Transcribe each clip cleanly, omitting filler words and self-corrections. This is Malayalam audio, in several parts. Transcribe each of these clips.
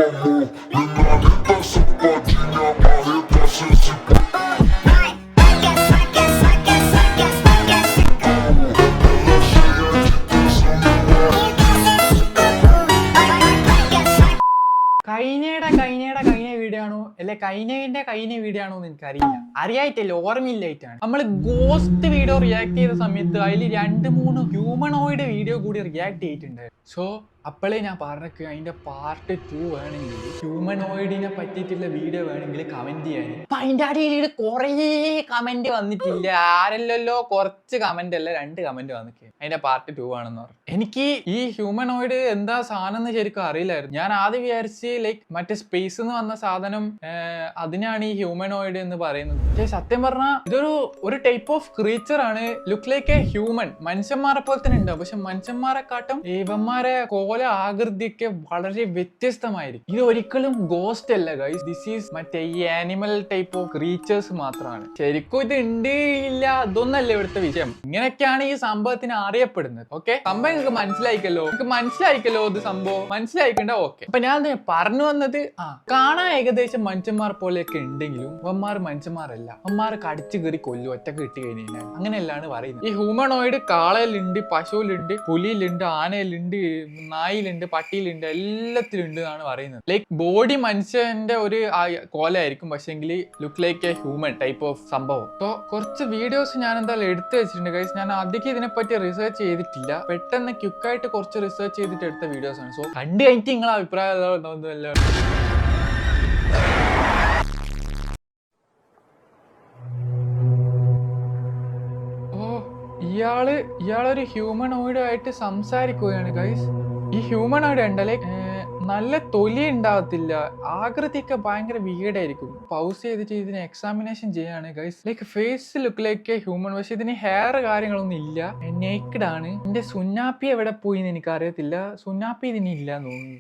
amor. Menareta sapadinha, marreta sem കഴിഞ്ഞ വീഡിയോ ആണോ അല്ലെ കഴിഞ്ഞ വീഡിയോ ആണോ എന്ന് എനിക്കറിയില്ല. അറിയായിട്ടല്ലേ, ഓർമ്മയില്ലായിട്ടാണ്. നമ്മൾ ഗോസ്റ്റ് വീഡിയോ റിയാക്ട് ചെയ്ത സമയത്ത് അതിൽ 2-3 ഹ്യൂമനോയിഡ് വീഡിയോ കൂടി റിയാക്ട് ചെയ്തിട്ടുണ്ട്. സോ അപ്പോഴേ ഞാൻ പറഞ്ഞത് അതിന്റെ പാർട്ട് 2 വേണമെങ്കിൽ, ഹ്യൂമനോയിഡിനെ പറ്റിയിട്ടുള്ള വീഡിയോ വേണമെങ്കിൽ കമന്റ് ചെയ്യാൻ. അപ്പൊ അതിന്റെ അടിയിൽ കുറേ കമന്റ് വന്നിട്ടില്ല. ആരല്ലോ കുറച്ച് കമന്റ് അല്ല, 2 കമന്റ് വന്നിട്ട് അതിന്റെ പാർട്ട് 2 ആണെന്ന് പറഞ്ഞു. എനിക്ക് ഈ ഹ്യൂമനോയിഡ് എന്താ സാധനം എന്ന് ശരിക്കും അറിയില്ലായിരുന്നു. ഞാൻ ആദ്യം വിചാരിച്ച് ലൈക്ക് മറ്റേ സ്പേസ് എന്ന് വന്ന സാധനം അതിനാണ് ഈ ഹ്യൂമനോയിഡ് എന്ന് പറയുന്നത്. പക്ഷേ സത്യം പറഞ്ഞാൽ ഇതൊരു ടൈപ്പ് ഓഫ് ക്രീച്ചർ ആണ്. Look like A human. മനുഷ്യന്മാരെ പോലെ തന്നെ ഉണ്ടാവും, പക്ഷെ മനുഷ്യന്മാരെക്കാട്ടും ഇവന്മാരെ കോല ആകൃതിയൊക്കെ വളരെ വ്യത്യസ്തമായിരിക്കും. ഇത് ഒരിക്കലും ഗോസ്റ്റ് അല്ല ഗൈസ്. ദിസ് ഈസ് മറ്റേ ഈ ആനിമൽ ടൈപ്പ് ഓഫ് ക്രീച്ചേഴ്സ് മാത്രമാണ്. ശരിക്കും ഇത് ഉണ്ട് ഇല്ല അതൊന്നല്ല ഇവിടുത്തെ വിഷയം. ഇങ്ങനെയൊക്കെയാണ് ഈ സംഭവത്തിന് അറിയപ്പെടുന്നത്. ഓക്കെ, സംഭവം നിങ്ങൾക്ക് മനസ്സിലായിക്കല്ലോ ഇത് സംഭവം മനസ്സിലായിക്കണ്ട. ഓക്കെ, അപ്പൊ ഞാൻ പറഞ്ഞു വന്നത് കാണാൻ ഏകദേശം മനുഷ്യന്മാർ പോലെയൊക്കെ ഉണ്ടെങ്കിലും അവന്മാർ മനുഷ്യന്മാരല്ല. അവന്മാർ കടിച്ചു കയറി കൊല്ലും ഒറ്റക്ക് കിട്ടി കഴിഞ്ഞാൽ. അങ്ങനെയല്ലാണ് പറയുന്നത്. ഈ ഹ്യൂമനോയിഡ് കാളയിലുണ്ട്, പശുവിലുണ്ട്, പുലിയിലുണ്ട്, ആനയിലുണ്ട്, നായിലുണ്ട്, പട്ടിയിലുണ്ട്, എല്ലാത്തിലുണ്ട് എന്നാണ് പറയുന്നത്. ലൈക്ക് ബോഡി മനുഷ്യന്റെ ഒരു കോലായിരിക്കും, പക്ഷെങ്കിൽ look like A human type of സംഭവം. സോ കുറച്ച് വീഡിയോസ് ഞാൻ എന്തായാലും എടുത്തു വെച്ചിട്ടുണ്ട് ഗൈസ്. ഞാൻ അധികം ഇതിനെപ്പറ്റി റിസർച്ച് ചെയ്തിട്ടില്ല. പെട്ടെന്ന് ക്വിക്കായിട്ട് കുറച്ച് റിസർച്ച് ചെയ്തിട്ട് എടുത്ത വീഡിയോസ് ആണ്. സോ കണ്ടു കഴിഞ്ഞിട്ട് നിങ്ങളെ അഭിപ്രായം തോന്നുന്നല്ലോ. ഇയാളൊരു ഹ്യൂമനോയിഡ് ആയിട്ട് സംസാരിക്കുകയാണ് ഗൈസ്. ഈ ഹ്യൂമനോയിഡ് ഉണ്ടല്ലേ, നല്ല തൊലി ഉണ്ടാവത്തില്ല, ആകൃതിയൊക്കെ ഭയങ്കര വീടായിരിക്കും. പൗസ് ചെയ്തിട്ട് ഇതിന് എക്സാമിനേഷൻ ചെയ്യാണ് guys. Like face look like human, പക്ഷെ ഇതിന് ഹെയർ കാര്യങ്ങളൊന്നും ഇല്ല, നേക്കഡ് ആണ്. എന്റെ സുന്നാപ്പി എവിടെ പോയി എന്ന് എനിക്ക് അറിയത്തില്ല. സുന്നാപ്പി ഇതിനില്ല തോന്നുന്നു.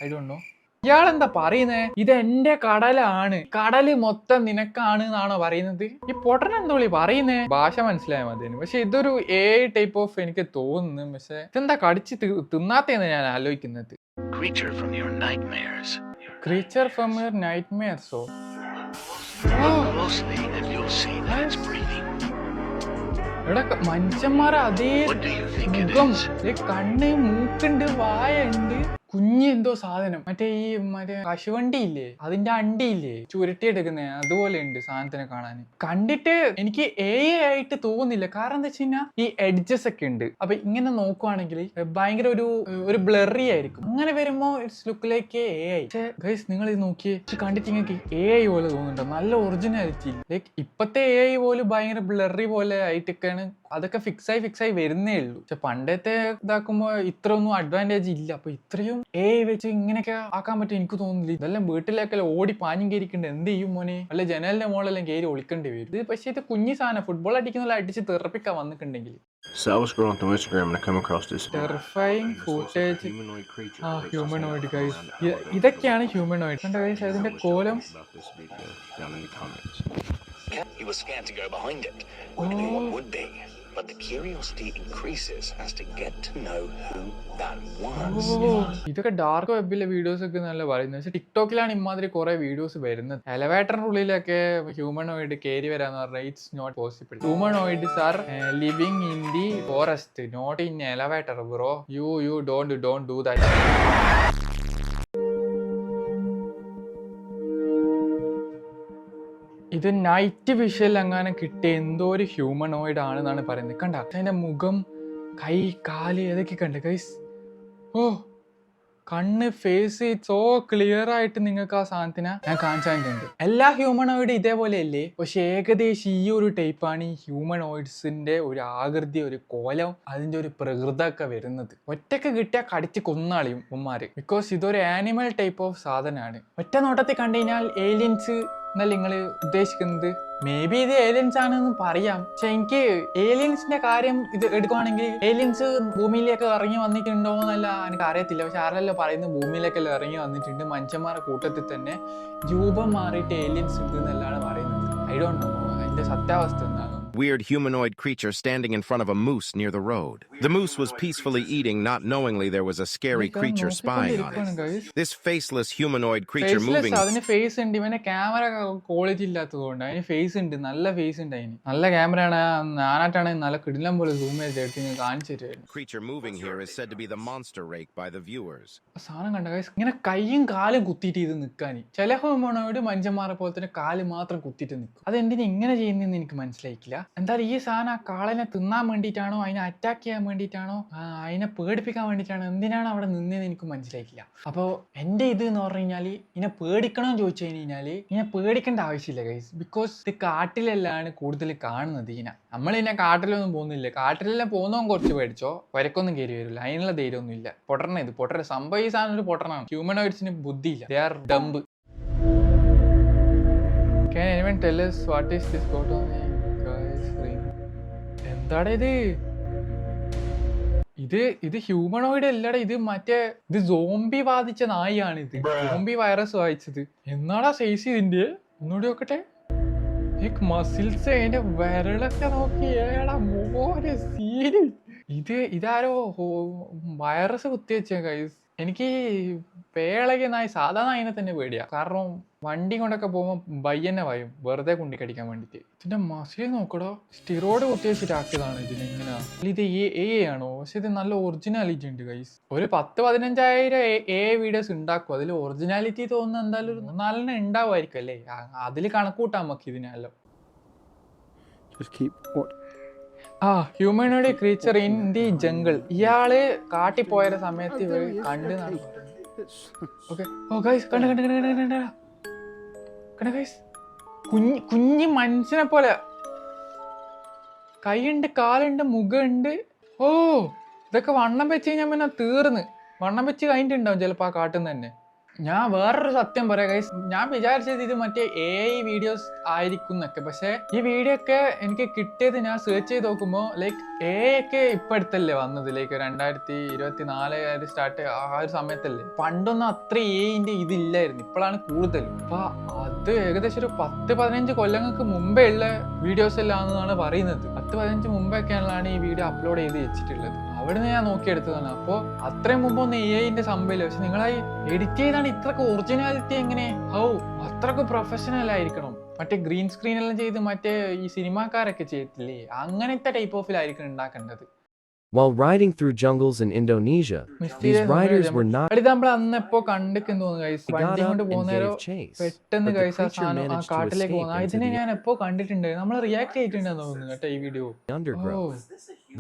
I don't know. ഇയാളെന്താ പറയുന്നേ? ഇത് എന്റെ കടലാണ്, കടല് മൊത്തം നിനക്കാണ് എന്നാണോ പറയുന്നത്? ഈ പൊട്ടൻ എന്തോ പറയുന്നേ? ഭാഷ മനസ്സിലായാൽ മതി. പക്ഷെ ഇതൊരു ടൈപ്പ് ഓഫ് എനിക്ക് തോന്നുന്നു. പക്ഷെ ഇതെന്താ കടിച്ച് തിന്നാത്തേന്ന് ഞാൻ ആലോചിക്കുന്നത്. Creature from your nightmares. So closely and you'll see that it's breathing. ഇവിടെ മനുഷ്യന്മാരെ അതേ മുഖം, കണ്ണ്, മൂക്കുണ്ട്, വായ ഉണ്ട്, കുഞ്ഞ് എന്തോ സാധനം, മറ്റേ കശുവണ്ടി ഇല്ലേ, അതിന്റെ അണ്ടിയില്ലേ ചുരുട്ടിയെടുക്കുന്നേ, അതുപോലെ ഉണ്ട് സാധനത്തിനെ കാണാൻ. കണ്ടിട്ട് എനിക്ക് ആയിട്ട് തോന്നുന്നില്ല. കാരണം എന്താ വെച്ച് കഴിഞ്ഞാൽ ഈ എഡ്ജസ് ഒക്കെ ഉണ്ട്. അപ്പൊ ഇങ്ങനെ നോക്കുവാണെങ്കിൽ ഭയങ്കര ഒരു ബ്ലറി ആയിരിക്കും. അങ്ങനെ വരുമ്പോ ഇറ്റ്സ് ലുക്ക് ലൈക്ക് പക്ഷേ ഗൈസ് നിങ്ങൾ ഇത് നോക്കിയേ, കണ്ടിട്ട് നിങ്ങൾക്ക് പോലെ തോന്നുന്നുണ്ടോ? നല്ല ഒറിജിനാലിറ്റി. ലൈക്ക് ഇപ്പത്തെ പോലും ഭയങ്കര ബ്ലറി പോലെ ആയിട്ടൊക്കെയാണ്. അതൊക്കെ ഫിക്സായി വരുന്നേ ഉള്ളൂ. പക്ഷെ പണ്ടത്തെ ഇതാക്കുമ്പോ ഇത്ര ഒന്നും അഡ്വാൻറ്റേജ് ഇല്ല. അപ്പൊ ഇത്രയും വെച്ച് ഇങ്ങനെയൊക്കെ ആക്കാൻ പറ്റും എനിക്ക് തോന്നുന്നില്ല. ഇതെല്ലാം വീട്ടിലേക്കല്ല ഓടി പാഞ്ഞും കയറിക്കണ്ട് എന്ത് ചെയ്യും മോനെ? അല്ല ജനലിന്റെ മോളെല്ലാം കയറി ഒളിക്കേണ്ടി വരും. ഇത് പക്ഷേ ഇത് കുഞ്ഞി സാധനം, ഫുട്ബോൾ അടിക്കുന്ന അടിച്ച് തെറപ്പിക്കാൻ വന്നിട്ടുണ്ടെങ്കിൽ. So I was scrolling through Instagram and I come across this terrifying footage. Humanoid guys. ഇതൊക്കെയാണ് ഹ്യൂമനോയിഡ്. കണ്ട ഗൈസ് അതിന്റെ കോലം. He was scared to go behind it, wondering what would be. But the curiosity increases as to get to know who that was. ഇതൊക്കെ ഡാർക്ക് വെബിലെ വീഡിയോസ് ഒക്കെ നല്ല പറയുന്നത്. പക്ഷെ ടിക്ടോക്കിലാണ് ഇമാതിരി കുറെ വീഡിയോസ് വരുന്നത്. എലവേറ്ററിന്റെ ഉള്ളിലൊക്കെ ഹ്യൂമനോയിഡ് കയറി വരാന്ന് പറഞ്ഞാൽ it's not possible. Humanoids are living in the forest, not in elevator bro. You don't do that. ഇത് നൈറ്റ് വിഷ്വൽ അങ്ങനെ കിട്ടിയ എന്തോ ഒരു ഹ്യൂമനോയിഡ് ആണെന്നാണ് പറയുന്നത്. കണ്ട അതിന്റെ മുഖം, കൈ, കാല് ഏതൊക്കെ കണ്ട ഗൈസ്. കണ്ണ്, ഫേസ് സോ ക്ലിയർ ആയിട്ട് നിങ്ങൾക്ക് ആ സാധനത്തിനെ ഞാൻ കാണിച്ചിട്ടുണ്ട്. എല്ലാ ഹ്യൂമനോയിഡും ഇതേപോലെയല്ലേ? പക്ഷെ ഏകദേശം ഈ ഒരു ടൈപ്പാണ് ഈ ഹ്യൂമനോയിഡ്സിന്റെ ഒരു ആകൃതി, ഒരു കോലം, അതിന്റെ ഒരു പ്രകൃതമൊക്കെ വരുന്നത്. ഒറ്റക്ക് കിട്ടിയാൽ കടിച്ച് കൊന്നാളിയും ഉമ്മാര്. ബിക്കോസ് ഇതൊരു ആനിമൽ ടൈപ്പ് ഓഫ് സാധനമാണ്. ഒറ്റ നോട്ടത്തിൽ കണ്ടു കഴിഞ്ഞാൽ ഏലിയൻസ് എന്നല്ല നിങ്ങൾ ഉദ്ദേശിക്കുന്നത്. മേ ബി ഇത് ഏലിയൻസ് ആണെന്ന് പറയാം. പക്ഷെ എനിക്ക് ഏലിയൻസിന്റെ കാര്യം ഇത് എടുക്കുവാണെങ്കിൽ ഏലിയൻസ് ഭൂമിയിലേക്ക് ഇറങ്ങി വന്നിട്ടുണ്ടോ എന്നല്ല എനിക്ക് അറിയത്തില്ല. പക്ഷെ ആരല്ലോ പറയുന്നത് ഭൂമിയിലേക്കെല്ലാം ഇറങ്ങി വന്നിട്ടുണ്ട്. മനുഷ്യന്മാരുടെ കൂട്ടത്തിൽ തന്നെ രൂപം മാറിയിട്ട് ഏലിയൻസ് ഉണ്ട് എന്നല്ലാണ് പറയുന്നത്. ഐ ഡോണ്ട് നോ അതിന്റെ സത്യാവസ്ഥ എന്താണ്. weird humanoid creature standing in front of a moose near the road. The moose was peacefully eating, not knowingly there was a scary creature spying on it. This faceless humanoid creature moving. അതിന് ഫേസ് ഉണ്ട്, ഇവന്റെ ക്യാമറ ക്വാളിറ്റി ഇല്ലാത്തതുകൊണ്ട് അതിന് ഫേസ് ഉണ്ട്, നല്ല ഫേസ് ഉണ്ട് അതിന്. നല്ല ക്യാമറയാണ്, ഞാനായിട്ടാണെങ്കിൽ നല്ല കിടിലം പോലെ സൂം ചെയ്ത് കാണിച്ചു തരുമായിരുന്നു. Creature moving here is said to be the monster rake by the viewers. സാധനം കണ്ട ഗൈസ്, ഇങ്ങനെ കൈയും കാലും കുത്തിയിട്ട് ഇത് നിൽക്കാൻ. ചില ഹോമോണോയിഡ് മനുഷ്യന്മാരെ പോലെ തന്നെ കാല് മാത്രം കുത്തിയിട്ട് നിൽക്കും. അതെന്തിനാ ഇങ്ങനെ ചെയ്യുന്നതെന്ന് എനിക്ക് മനസ്സിലായിക്കില്ല. എന്തായാലും ഈ സാധനം ആ കാളനെ തിന്നാൻ വേണ്ടിയിട്ടാണോ, അതിനെ അറ്റാക്ക് ചെയ്യാൻ വേണ്ടിയിട്ടാണോ, അതിനെ പേടിപ്പിക്കാൻ വേണ്ടിയിട്ടാണോ, എന്തിനാണ് അവിടെ നിന്നതെന്ന് എനിക്ക് മനസ്സിലായിക്കില്ല. അപ്പോൾ എൻ്റെ ഇത് എന്ന് പറഞ്ഞു കഴിഞ്ഞാൽ ഇതിനെ പേടിക്കണമെന്ന് ചോദിച്ചു കഴിഞ്ഞാൽ ഇതിനെ പേടിക്കേണ്ട ആവശ്യമില്ല ഗൈസ്. ബിക്കോസ് ഇത് കാട്ടിലെല്ലാം കൂടുതൽ കാണുന്നത് ഇതിനെ. നമ്മളിതിനെ കാട്ടിലൊന്നും പോകുന്നില്ല. കാട്ടിലെല്ലാം പോകുന്നവൻ കുറച്ച് പേടിച്ചോ, വരക്കൊന്നും കയറി വരില്ല, അതിനുള്ള ധൈര്യമൊന്നും ഇല്ല. പൊട്ടണ ഇത് പൊട്ടര സംഭവം. ഈ സാധനം ഒരു പൊട്ടനാണ്. ഹ്യൂമനോയിഡ്സിന് ബുദ്ധിയില്ല. They are dumb. Can anyone tell us what is this photo? എന്താടാ ഇത് ഹ്യൂമനോയിഡ് അല്ലടാ, ഇത് മറ്റേ ഇത് സോംബി ബാധിച്ച നായാണ്. ഇത് സോംബി വൈറസ് വായിച്ചത്. എന്നാടാ സൈസ് ഇതിന്റെ? ഒന്നുകൂടി നോക്കട്ടെ. മസിൽസ് അതിന്റെ വിരളൊക്കെ നോക്കി ഏടാ മോനെ സീന്. ഇതാരോ വൈറസ് കുത്തിവെച്ച ഗൈസ്. എനിക്ക് പേളകെ നായി സാധാ നായിനെ തന്നെ പേടിയാ. കാരണം വണ്ടി കൊണ്ടൊക്കെ പോകുമ്പോൾ ബയ്യന്നെ വായും വെറുതെ കുണ്ടിക്കടിക്കാൻ വേണ്ടിയിട്ട്. ഇതിന്റെ മസിൽ നോക്കടോ, സ്റ്റിറോയിഡ് കുത്തിവെച്ചിട്ട് ആക്കിയതാണ് ഇതിന് ഇങ്ങനെ. ഇത് എ ആണോ? പക്ഷെ ഇത് നല്ല ഒറിജിനാലിറ്റി ഉണ്ട് ഗൈസ്. ഒരു 10-15,000 വീഡിയോസ് ഉണ്ടാക്കും. അതിൽ ഒറിജിനാലിറ്റി തോന്നുന്ന എന്തായാലും ഒരു 4 ഉണ്ടാവുമായിരിക്കും അല്ലേ? അതിൽ കണക്കൂട്ടാൻ നമുക്ക് ഇതിനെല്ലാം. Humanoid creature in the jungle. ഇയാള് കാട്ടിപ്പോയ സമയത്ത് ഇവര് കണ്ട് കുഞ്ഞി മനുഷ്യനെ പോലെ കൈയുണ്ട്, കാലുണ്ട്, മുഖമുണ്ട്. ഓ, ഇതൊക്കെ വണ്ണം വെച്ച് കഴിഞ്ഞാൽ പിന്നെ തീർന്ന്. വണ്ണം വെച്ച് കഴിഞ്ഞിട്ടുണ്ടാവും ചിലപ്പോൾ ആ കാട്ടിൽ നിന്ന് തന്നെ. ഞാൻ വേറൊരു സത്യം പറയാം ഗൈസ്, ഞാൻ വിചാരിച്ചത് ഇത് മറ്റേ AI വീഡിയോസ് ആയിരിക്കും എന്നൊക്കെ. പക്ഷെ ഈ വീഡിയോ ഒക്കെ എനിക്ക് കിട്ടിയത് ഞാൻ സെർച്ച് ചെയ്ത് നോക്കുമ്പോൾ ലൈക്ക് AI ഒക്കെ ഇപ്പൊ അടുത്തല്ലേ വന്നത്. ലൈക്ക് 2024 സ്റ്റാർട്ട് ആ ഒരു സമയത്തല്ലേ. പണ്ടൊന്നും അത്ര AI ഇതില്ലായിരുന്നു, ഇപ്പോഴാണ് കൂടുതലും. അപ്പൊ അത് ഏകദേശം ഒരു 10-15 കൊല്ലങ്ങൾക്ക് മുമ്പേ ഉള്ള വീഡിയോസ് എല്ലാം ആണെന്നാണ് പറയുന്നത്. 10-15 മുമ്പൊക്കെയാണ് ഈ വീഡിയോ അപ്ലോഡ് ചെയ്ത് വെച്ചിട്ടുള്ളത്. അവിടുന്ന് ഞാൻ നോക്കിയെടുത്തതാണ്. അപ്പോൾ അത്രയും മുമ്പൊന്നും AI സംഭവമില്ല. പക്ഷെ നിങ്ങളായി എഡിറ്റ് ചെയ്താണ് ഇത്രക്ക് ഒറിജിനാലിറ്റി എങ്ങനെ? അത്രക്ക് പ്രൊഫഷണൽ ആയിരിക്കണം. മറ്റേ ഗ്രീൻ സ്ക്രീൻ എല്ലാം ചെയ്ത് മറ്റേ ഈ സിനിമാക്കാരൊക്കെ ചെയ്തില്ലേ, അങ്ങനത്തെ ടൈപ്പ് ഓഫിലായിരിക്കും ഉണ്ടാക്കേണ്ടത്. While riding through jungles in Indonesia, these riders were not. നമ്മൾ അന്നെപ്പോ കണ്ടിരിക്കുന്നു തോന്നുന്നു ഗൈസ്. വണ്ടി കൊണ്ട് പോകുന്നേരോ പെട്ടെന്ന് ഗൈസ് ആ സാധനം ആ കാട്ടിലേക്ക് പോകുന്ന ഇതിനെ ഞാൻ എപ്പോ കണ്ടിട്ടുണ്ട്. നമ്മൾ റിയാക്ട് ചെയ്തിട്ടുണ്ടെന്ന് തോന്നുന്നു കേട്ടോ ഈ video.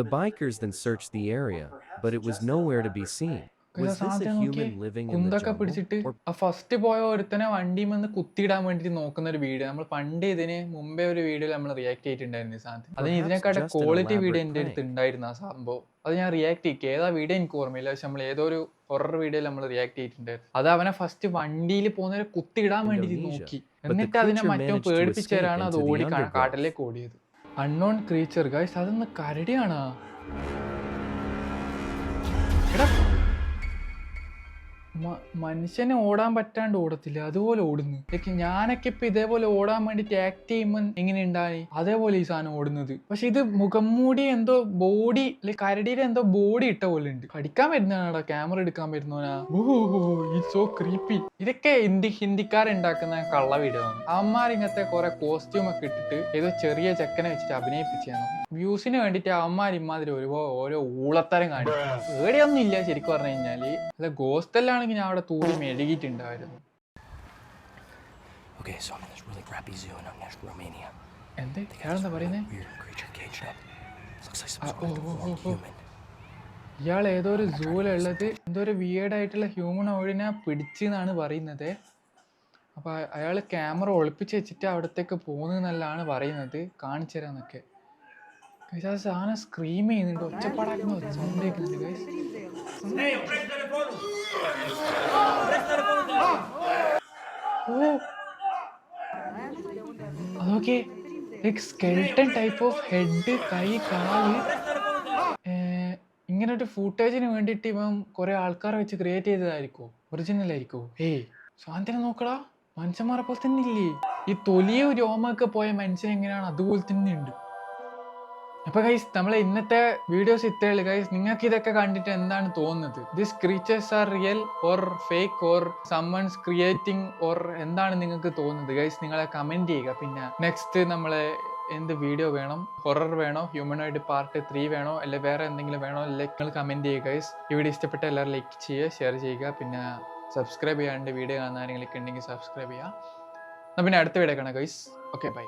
The bikers then searched the area, but it was nowhere to be seen. Was this a human living in the കുന്തൊക്കെ jungle? പിടിച്ചിട്ട് ആ ഫസ്റ്റ് പോയ ഒരുത്തനെ വണ്ടിമെന്ന് കുത്തിയിടാൻ വേണ്ടിട്ട് നോക്കുന്ന ഒരു വീഡിയോ നമ്മൾ പണ്ട് ഇതിന് മുമ്പേ ഒരു വീഡിയോയിൽ നമ്മൾ റിയാക്ട് ചെയ്തിട്ടുണ്ടായിരുന്നു. ഈ സാധനം അതിന് ഇതിനെക്കാട്ടും ക്വാളിറ്റി വീഡിയോ എൻ്റെ അടുത്ത് ഉണ്ടായിരുന്നു. ആ സംഭവം അത് ഞാൻ റിയാക്ട് ചെയ്യും. ഏതാ വീഡിയോ എനിക്ക് ഓർമ്മയില്ല. പക്ഷെ നമ്മൾ ഏതോ ഒരു ഹൊറർ വീഡിയോയിൽ നമ്മൾ റിയാക്ട് ചെയ്തിട്ടുണ്ടായിരുന്നു. അത് അവനെ ഫസ്റ്റ് വണ്ടിയിൽ പോകുന്നവരെ കുത്തിയിടാൻ വേണ്ടിട്ട് നോക്കി, എന്നിട്ട് അതിനെ മറ്റോ പേടിപ്പിച്ചവരാണ് അത് ഓടി കാട്ടിലേക്ക് ഓടിയത്. Unknown creature guys. അതൊന്ന് കരടിയാണോ? എടാ മനുഷ്യനെ ഓടാൻ പറ്റാണ്ട് ഓടത്തില്ല, അതുപോലെ ഓടുന്നു. ഞാനൊക്കെ ഇപ്പൊ ഇതേപോലെ ഓടാൻ വേണ്ടിട്ട് ആക്ട് ചെയ്യുമ്പോൾ എങ്ങനെ ഉണ്ടായി അതേപോലെ ഈ സാധനം ഓടുന്നത്. പക്ഷെ ഇത് മുഖം മൂടി എന്തോ ബോഡി കരടിയുടെ എന്തോ ബോഡി ഇട്ട പോലെ ഉണ്ട്. കടിക്കാൻ വരുന്നതാണോ? ക്യാമറ എടുക്കാൻ വരുന്നവനാ? So creepy. ഇതൊക്കെ ഹിന്ദിക്കാരുണ്ടാക്കുന്ന കള്ള വീഡിയോ ആണ്. അവന്മാർ ഇങ്ങനത്തെ കുറെ കോസ്റ്റ്യൂം ഒക്കെ ഇട്ടിട്ട് ഏതോ ചെറിയ ചെക്കനെ വെച്ചിട്ട് അഭിനയിപ്പിച്ചാണ്. വ്യൂസിന് വേണ്ടിട്ട് അവന്മാർ ഇമാതിരി ഓരോ ഊളത്തരം കാണിക്കും. പേടിയൊന്നും ഇല്ല ശരിക്കും പറഞ്ഞു കഴിഞ്ഞാല്. അല്ല ഗോസ്റ്റെല്ലാം ഞാൻ അവിടെ തൂറി മെഴുകിയിട്ടുണ്ടായിരുന്നു. എന്താ പറയുന്നേ? ഇയാൾ ഏതോ ഒരു സൂലുള്ളത് എന്തോ ഒരു വിയേർഡായിട്ടുള്ള ഹ്യൂമനോയിഡിനെ പിടിച്ചെന്നാണ് പറയുന്നത്. അപ്പൊ അയാൾ ക്യാമറ ഒളിപ്പിച്ച് വെച്ചിട്ട് അവിടത്തേക്ക് പോകുന്നതെന്നല്ലാണ് പറയുന്നത്. കാണിച്ചു തരാന്നൊക്കെ. സാധനം സ്ക്രീം ചെയ്യുന്നുണ്ട്, ഒച്ചപ്പാടാക്കുന്ന സൗണ്ട് കേൾക്കുന്നുണ്ട് ഗൈസ്. അതൊക്കെ സ്കെൽട്ടൺ ടൈപ്പ് ഓഫ് ഹെഡ്, കൈ, കാല്. ഇങ്ങനെ ഒരു ഫൂട്ടേജിന് വേണ്ടിയിട്ട് ഇവൻ കുറെ ആൾക്കാരെ വെച്ച് ക്രിയേറ്റ് ചെയ്തതായിരിക്കോ? ഒറിജിനൽ ആയിരിക്കോ? സാധനം നോക്കടാ, മനുഷ്യന്മാരെ പോലെ തന്നെ ഇല്ലേ? ഈ തൊലിയോ രോമൊക്കെ പോയ മനുഷ്യൻ എങ്ങനെയാണ് അതുപോലെ തന്നെ ഉണ്ട്. അപ്പൊ ഗൈസ് നമ്മളെ ഇന്നത്തെ വീഡിയോസ് ഇത്രയുള്ളൂ ഗൈസ്. നിങ്ങൾക്ക് ഇതൊക്കെ കണ്ടിട്ട് എന്താണ് തോന്നുന്നത്? This creatures are real or fake or summons creating or എന്താണ് നിങ്ങൾക്ക് തോന്നുന്നത് ഗൈസ്? നിങ്ങളെ കമന്റ് ചെയ്യുക. പിന്നെ നെക്സ്റ്റ് നമ്മളെ എന്ത് വീഡിയോ വേണം? ഹൊറർ വേണോ, ഹ്യൂമനോയിഡ് പാർട്ട് 3 വേണോ, അല്ലെ വേറെ എന്തെങ്കിലും വേണോ, അല്ലെ നിങ്ങൾ കമന്റ് ചെയ്യുക ഗൈസ്. ഈ വീഡിയോ ഇഷ്ടപ്പെട്ട എല്ലാവരും ലൈക്ക് ചെയ്യുക, ഷെയർ ചെയ്യുക. പിന്നെ സബ്സ്ക്രൈബ് ചെയ്യാണ്ട് വീഡിയോ കാണാൻ ആരെങ്കിലും ഉണ്ടെങ്കിൽ സബ്സ്ക്രൈബ് ചെയ്യുക. എന്നാൽ പിന്നെ അടുത്ത വീഡിയോ കാണാം ഗൈസ്. Okay bye.